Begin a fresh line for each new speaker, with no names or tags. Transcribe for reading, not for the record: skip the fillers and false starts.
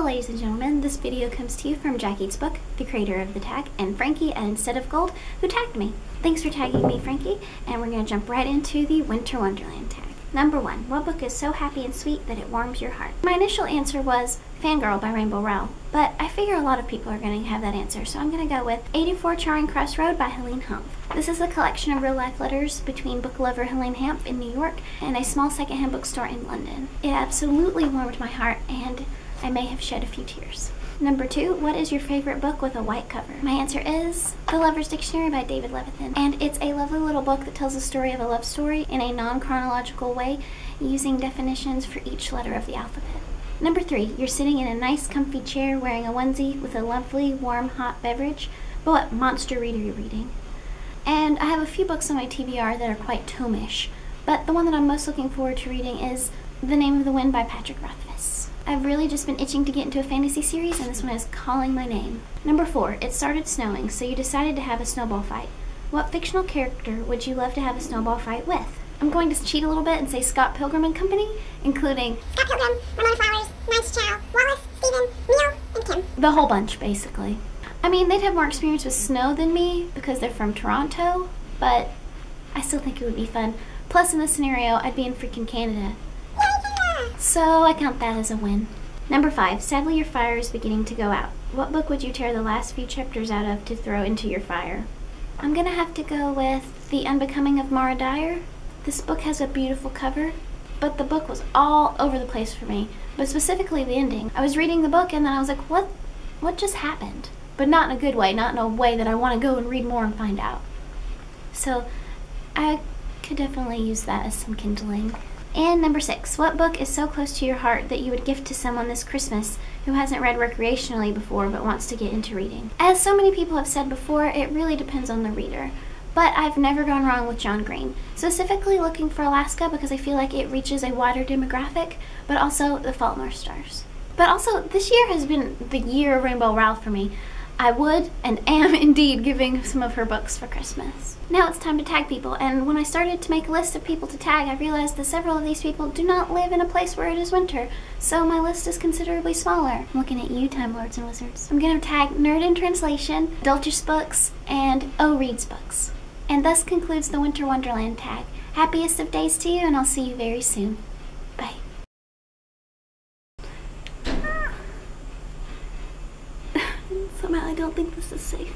ladies and gentlemen, this video comes to you from Jack Eats Book, the creator of the tag, and Frankie at Instead of Gold, who tagged me. Thanks for tagging me, Frankie, and we're going to jump right into the Winter Wonderland tag. Number 1, what book is so happy and sweet that it warms your heart? My initial answer was Fangirl by Rainbow Rowell, but I figure a lot of people are going to have that answer, so I'm going to go with 84 Charing Cross Road by Helene Hanff. This is a collection of real-life letters between book lover Helene Hanff in New York and a small secondhand bookstore in London. It absolutely warmed my heart, and I may have shed a few tears. Number 2, what is your favorite book with a white cover? My answer is The Lover's Dictionary by David Levithan, and it's a lovely little book that tells the story of a love story in a non-chronological way, using definitions for each letter of the alphabet. Number 3, you're sitting in a nice comfy chair wearing a onesie with a lovely warm hot beverage, but what monster read are you reading? And I have a few books on my TBR that are quite tome-ish, but the one that I'm most looking forward to reading is The Name of the Wind by Patrick Rothfuss. I've really just been itching to get into a fantasy series, and this one is calling my name. Number 4, it started snowing, so you decided to have a snowball fight. What fictional character would you love to have a snowball fight with? I'm going to cheat a little bit and say Scott Pilgrim and Company, including
Scott Pilgrim, Ramona Flowers, Nance Chow, Wallace, Stephen, Neil, and Kim.
The whole bunch, basically. I mean, they'd have more experience with snow than me because they're from Toronto, but I still think it would be fun. Plus, in this scenario, I'd be in freaking Canada. So I count that as a win. Number 5, sadly your fire is beginning to go out. What book would you tear the last few chapters out of to throw into your fire? I'm gonna have to go with The Unbecoming of Mara Dyer. This book has a beautiful cover, but the book was all over the place for me, but specifically the ending. I was reading the book and then I was like, what just happened? But not in a good way, not in a way that I want to go and read more and find out. So I could definitely use that as some kindling. And number 6, what book is so close to your heart that you would gift to someone this Christmas who hasn't read recreationally before but wants to get into reading? As so many people have said before, it really depends on the reader. But I've never gone wrong with John Green, specifically looking for Alaska because I feel like it reaches a wider demographic, but also The Fault in Our Stars. But also, this year has been the year of Rainbow Rowell for me. I would and am indeed giving some of her books for Christmas. Now it's time to tag people, and when I started to make a list of people to tag, I realized that several of these people do not live in a place where it is winter, so my list is considerably smaller. I'm looking at you, Time Lords and Wizards. I'm gonna tag Nerd in Translation, Adultish Books, and O Reads Books. And thus concludes the Winter Wonderland tag. Happiest of days to you, and I'll see you very soon. Bye. Somehow I don't think this is safe.